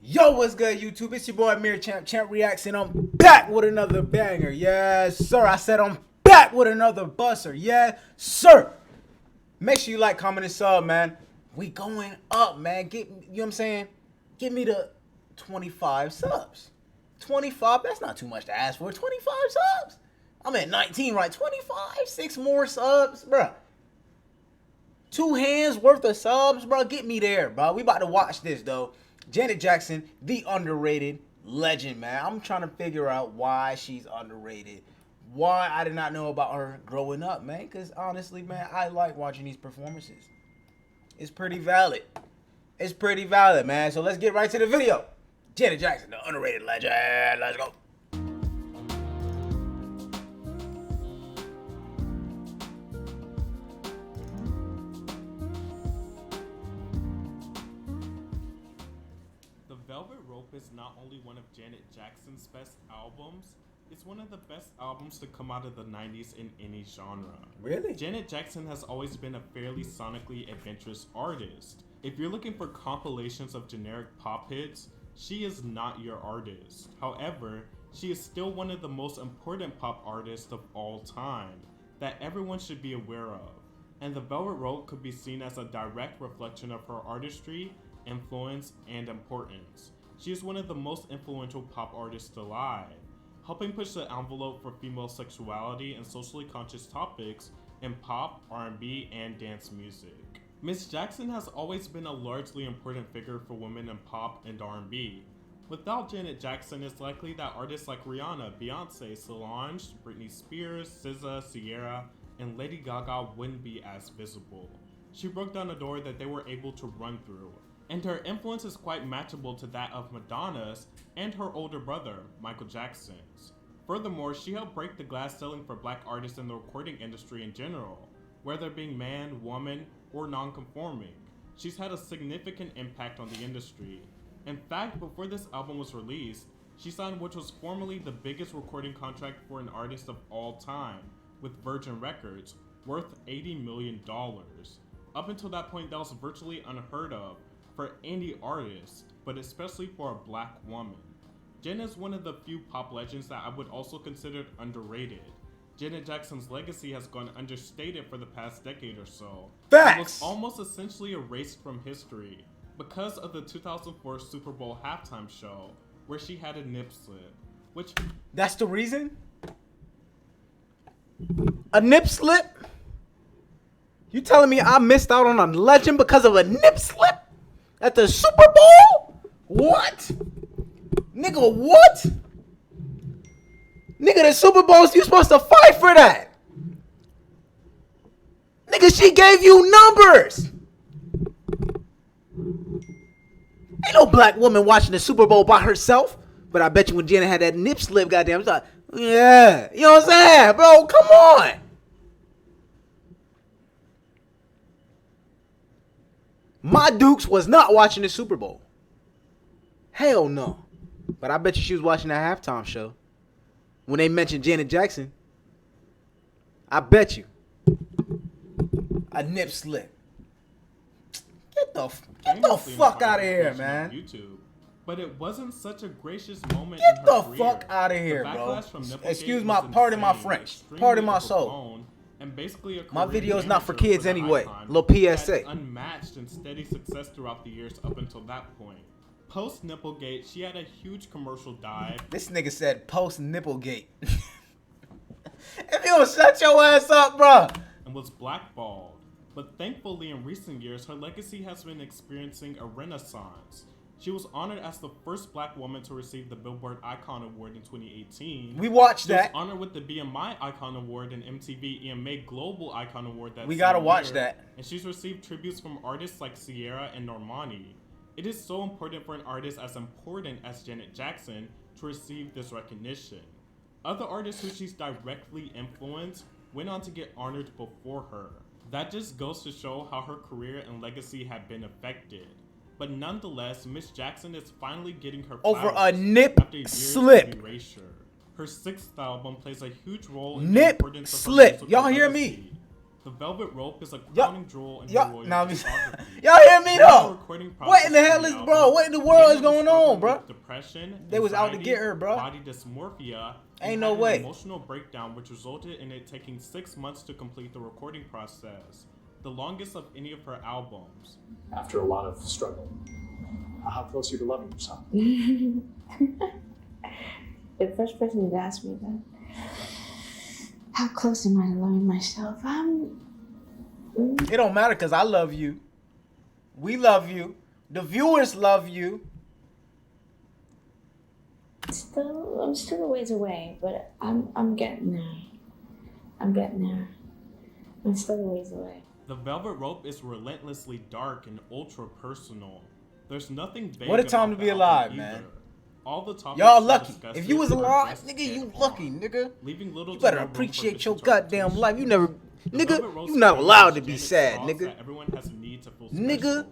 Yo, what's good, YouTube? It's your boy Amir Champ Reacts, and I'm back with another banger. Yes, sir. I said I'm back with another buster. Yes, sir. Make sure you like, comment, and sub, man. We going up, man. You know what I'm saying? Get me to 25 subs. 25, that's not too much to ask for. 25 subs. I'm at 19, right? 25, 6 more subs, bruh. 2 hands worth of subs, bro. Get me there, bro. We about to watch this, though. Janet Jackson, the underrated legend, man. I'm trying to figure out why she's underrated. Why I did not know about her growing up, man. Because honestly, man, I like watching these performances. It's pretty valid. It's pretty valid, man. So let's get right to the video. Janet Jackson, the underrated legend. Let's go. The Velvet Rope is not only one of Janet Jackson's best albums, it's one of the best albums to come out of the 90s in any genre. Really? Janet Jackson has always been a fairly sonically adventurous artist. If you're looking for compilations of generic pop hits, she is not your artist. However, she is still one of the most important pop artists of all time that everyone should be aware of. And The Velvet Rope could be seen as a direct reflection of her artistry, influence, and importance. She is one of the most influential pop artists alive, helping push the envelope for female sexuality and socially conscious topics in pop, R&B, and dance music. Miss Jackson has always been a largely important figure for women in pop and R&B. Without Janet Jackson, it's likely that artists like Rihanna, Beyonce, Solange, Britney Spears, SZA, Ciara, and Lady Gaga wouldn't be as visible. She broke down a door that they were able to run through, and her influence is quite matchable to that of Madonna's and her older brother, Michael Jackson's. Furthermore, she helped break the glass ceiling for black artists in the recording industry in general, whether being man, woman, or non-conforming. She's had a significant impact on the industry. In fact, before this album was released, she signed what was formerly the biggest recording contract for an artist of all time, with Virgin Records, worth $80 million. Up until that point, that was virtually unheard of for any artist, but especially for a black woman. Janet is one of the few pop legends that I would also consider underrated. Janet Jackson's legacy has gone understated for the past decade or so. Facts! It was almost essentially erased from history because of the 2004 Super Bowl halftime show, where she had a nip slip, which... That's the reason? A nip slip? You telling me I missed out on a legend because of a nip slip? At the Super Bowl? What? Nigga, what? Nigga, the Super Bowl, you supposed to fight for that. Nigga, she gave you numbers. Ain't no black woman watching the Super Bowl by herself. But I bet you when Janet had that nip slip, goddamn, it's like, yeah. You know what I'm saying? Bro, come on. My Dukes was not watching the Super Bowl. Hell no. But I bet you she was watching that halftime show. When they mentioned Janet Jackson. I bet you. A nip slip. Get the fuck out of here, man. YouTube. But it wasn't such a gracious moment. Get the fuck out of here, bro. Excuse my, pardon my French. Pardon my soul. And basically my video is not for kids anyway. Icon, little PSA. Unmatched and steady success throughout the years up until that point. Post Nipplegate, she had a huge commercial dive. This nigga said post Nipplegate. If you don't shut your ass up, bro. And was blackballed. But thankfully, in recent years, her legacy has been experiencing a renaissance. She was honored as the first black woman to receive the Billboard Icon Award in 2018. We watched that. She was honored with the BMI Icon Award and MTV EMA Global Icon Award that we gotta watch year. that. And she's received tributes from artists like Ciara and Normani. It is so important for an artist as important as Janet Jackson to receive this recognition. Other artists who she's directly influenced went on to get honored before her. That just goes to show how her career and legacy have been affected. But nonetheless, Miss Jackson is finally getting her over flowers a nip after years slip. Of erasure. Her sixth album plays a huge role in nip the importance of her slip. musical Y'all hear legacy. me? The Velvet Rope is a crowning jewel in her royal now discography. Y'all hear me During the though? recording What in the process hell for is, the bro? album, What in the world is Janet was going struggling on, bro? with depression, They was out to anxiety, get her, bro. body dysmorphia, and Ain't had no an way. emotional breakdown, which resulted in it taking 6 months to complete the recording process, the longest of any of her albums. After a lot of struggle, how close are you to loving yourself? The first person who asked me that, how close am I to loving myself? It don't matter because I love you. We love you. The viewers love you. I'm still a ways away, but I'm getting there. I'm still a ways away. The Velvet Rope is relentlessly dark and ultra personal. There's nothing vague What a time about to the be alive, album man. either. All the topics Y'all she lucky. discusses If you was are alive, just nigga, you dead lucky, on, nigga. leaving little You to better no room for appreciate your goddamn misinterpretation. life. You never, The nigga, Velvet Rope's you not premise allowed is to be Janet's sad, thoughts nigga. that everyone has a need to feel special, Nigga.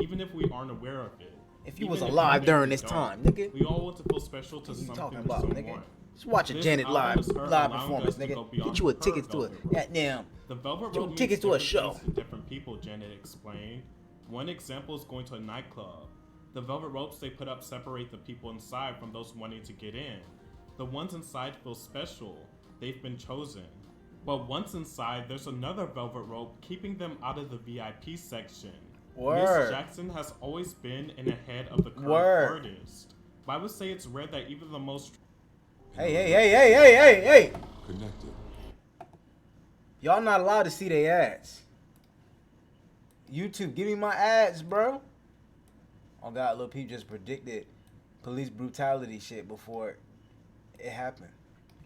even if we aren't aware of it. If you Even was if alive we during think this we don't. time, nigga. We all want to feel special to What you something talking or about, someone. nigga? Just watch a This Janet album live is her live allowing performance, us to go nigga. beyond Get you a her ticket to it. Velvet Rope. Goddamn. The Velvet Get you Rope means tickets to a different show. things to different people, Janet explained. One example is going to a nightclub. The Velvet Ropes they put up separate the people inside from those wanting to get in. The ones inside feel special. They've been chosen. But once inside, there's another Velvet Rope keeping them out of the VIP section. Word. Miss Jackson has always been in the head of the current Word. artist. But I would say it's rare that even the most Hey. Connected. Y'all not allowed to see their ads. YouTube, give me my ads, bro. Oh God, Lil Peep just predicted police brutality shit before it happened.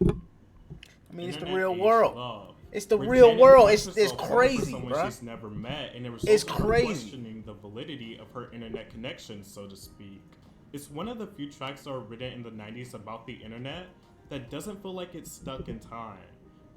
I mean, it's the internet real age world. love. It's the Where real Janet world. finds It's herself falling for crazy, someone bruh. she's never met, and it It's results in her crazy. questioning the validity of her internet connection, so to speak. It's one of the few tracks that were written in the 90s about the internet that doesn't feel like it's stuck in time.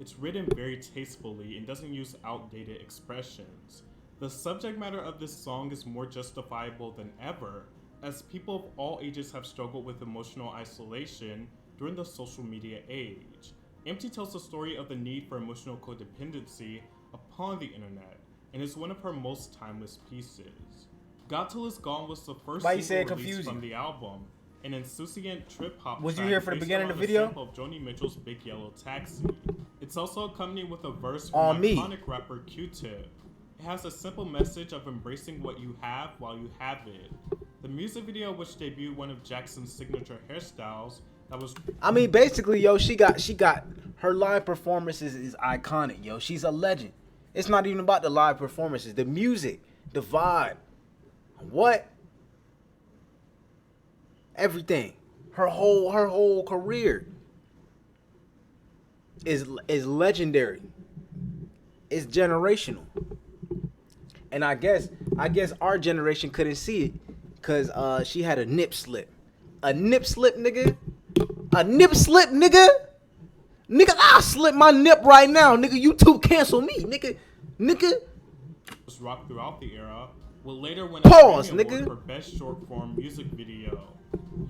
It's written very tastefully and doesn't use outdated expressions. The subject matter of this song is more justifiable than ever, as people of all ages have struggled with emotional isolation during the social media age. Empty tells the story of the need for emotional codependency upon the internet, and is one of her most timeless pieces. Got Till It's Gone was the first Why you single say it released confusing? from the album, an insouciant trip-hop Was you track here for the based beginning of around the a video? sample of Joni Mitchell's Big Yellow Taxi. It's also accompanied with a verse On from me. iconic rapper Q-Tip. It has a simple message of embracing what you have while you have it. The music video, which debuted one of Jackson's signature hairstyles, that was I mean, basically, yo, she got her live performances is iconic, yo. She's a legend. It's not even about the live performances, the music, the vibe, what, everything. Her whole career is legendary. It's generational. And I guess our generation couldn't see it because she had a nip slip. A nip slip, nigga? A nip slip, nigga? Nigga, I'll slip my nip right now. Nigga, YouTube cancel me. Nigga. was rocked throughout the era, will later win a Pause, Grammy nigga. Award for Best Short Form Music Video.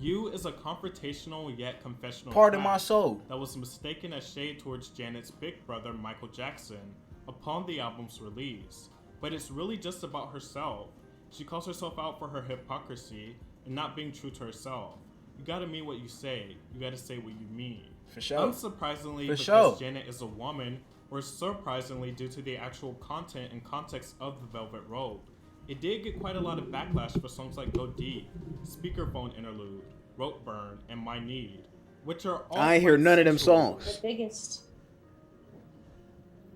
You is a confrontational yet confessional Pardon track my soul. that was mistaken as shade towards Janet's big brother Michael Jackson upon the album's release. But it's really just about herself. She calls herself out for her hypocrisy and not being true to herself. You gotta mean what you say. You gotta say what you mean. For sure. Unsurprisingly, For because sure. Janet is a woman, or surprisingly due to the actual content and context of the Velvet Rope, it did get quite a lot of backlash for songs like Go Deep, Speakerphone Interlude, Rope Burn, and My Need, which are all I ain't hear quite none of them sensual. songs. The biggest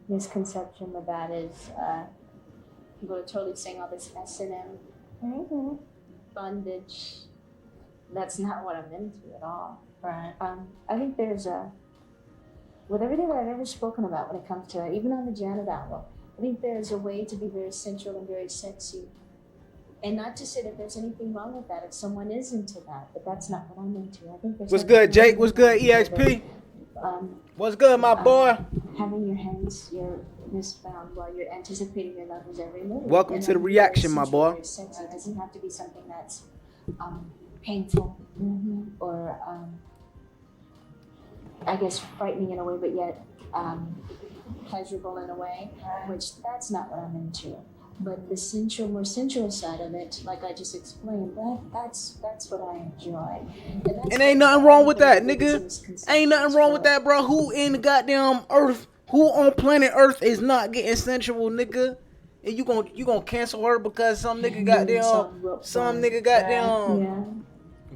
misconception with that is people are totally saying all this S&M bondage. That's not what I'm into at all. Right. I think there's with everything that I've ever spoken about when it comes to it, even on the Janet album, I think there's a way to be very sensual and very sexy. And not to say that there's anything wrong with that if someone is into that, but that's not what I'm into. I think there's What's something good, Jake? wrong What's with good, that, EXP? um, What's good, my boy? having your hands, your misbound while you're anticipating your lover's every move. Welcome And to the I think very reaction, my sensual, boy. very sexy. It doesn't have to be something that's painful or I guess frightening in a way, but yet pleasurable in a way, which that's not what I'm into. But the sensual, more sensual side of it, like I just explained, that's what I enjoy. And ain't nothing wrong with that, nigga. Ain't nothing wrong with that, bro. Who in the goddamn earth, who on planet Earth is not getting sensual, nigga? And you gonna cancel her because some nigga goddamn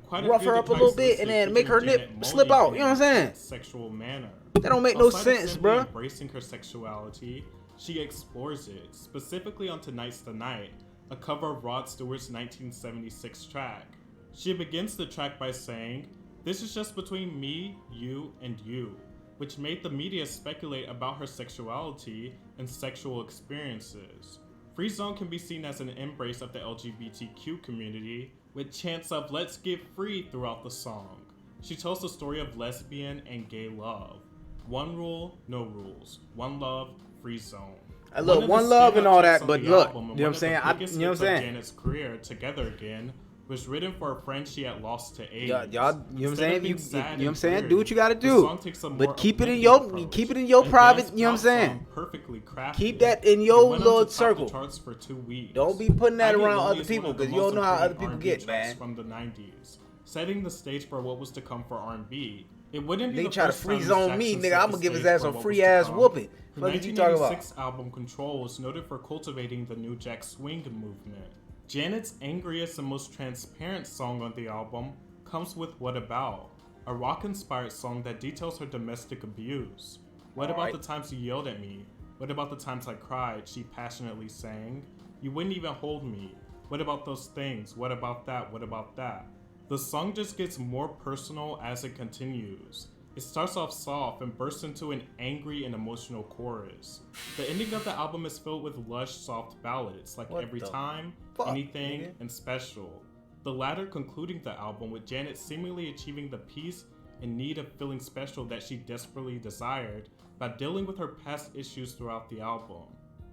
Quite rough her up a little bit and then make her lip slip out. You know what I'm saying? Sexual manner. That don't make no Outside of sense, simply bro. Embracing her sexuality, she explores it, specifically on Tonight's the Night, a cover of Rod Stewart's 1976 track. She begins the track by saying, "This is just between me, you, and you," which made the media speculate about her sexuality and sexual experiences. Free Zone can be seen as an embrace of the LGBTQ community, with chants of "Let's get free" throughout the song. She tells the story of lesbian and gay love. One rule, no rules. One love, Free Zone. I look, one love and all that, but look, you know what I'm saying? You know what I'm saying? Janet's career, Together Again, was written for a friend she had lost to AIDS. Y'all, you know what I'm saying? You know what I'm saying? weird, Do what you gotta the do, song takes a but more keep it in uplifting your approach. private. And You know what I'm Dance saying? Pop song perfectly crafted. Keep that in It your went on little to top circle. the charts for 2 weeks. Don't be putting that I Get around Lonely other is one people of the because you don't most know how other important people R&B get, tracks man. From the 90s, setting the stage for what was to come for R&B. It wouldn't be Nigga the try to first free time zone me, Jackson nigga. set I'ma the give his stage ass for a what was free to ass come. whooping. Her What you talking about? 1986 album Control was noted for cultivating the new Jack Swing movement. Janet's angriest and most transparent song on the album comes with What About, a rock-inspired song that details her domestic abuse. What about Alright. the times you yelled at me? What about the times I cried? She passionately sang. You wouldn't even hold me. What about those things? What about that? What about that? The song just gets more personal as it continues. It starts off soft and bursts into an angry and emotional chorus. The ending of the album is filled with lush, soft ballads like What Every the Time, fuck, Anything, nigga? and Special. The latter concluding the album with Janet seemingly achieving the peace and need of feeling special that she desperately desired by dealing with her past issues throughout the album.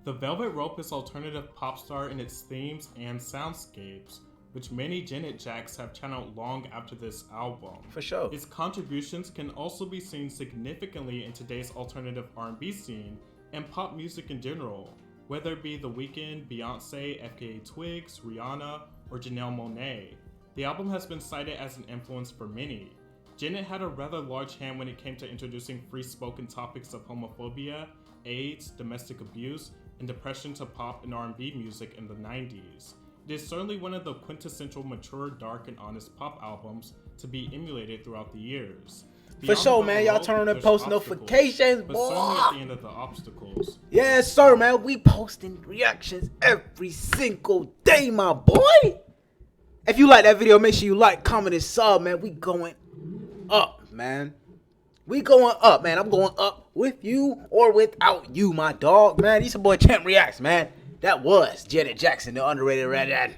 The Velvet Rope is alternative pop star in its themes and soundscapes, which many Janet Jacks have channeled long after this album. For sure. Its contributions can also be seen significantly in today's alternative R&B scene and pop music in general, whether it be The Weeknd, Beyonce, FKA Twigs, Rihanna, or Janelle Monáe. The album has been cited as an influence for many. Janet had a rather large hand when it came to introducing free-spoken topics of homophobia, AIDS, domestic abuse, and depression to pop and R&B music in the 90s. It is certainly one of the quintessential mature, dark, and honest pop albums to be emulated throughout the years. For Beyond sure, the man. Y'all road, turn on there's post obstacles, notifications, but certainly boy. at the end of the obstacles. Yes, sir, man. We posting reactions every single day, my boy. If you like that video, make sure you like, comment, and sub, man. We going up, man. We going up, man. I'm going up with you or without you, my dog, man. These your boy Champ Reacts, man. That was Janet Jackson, the underrated red.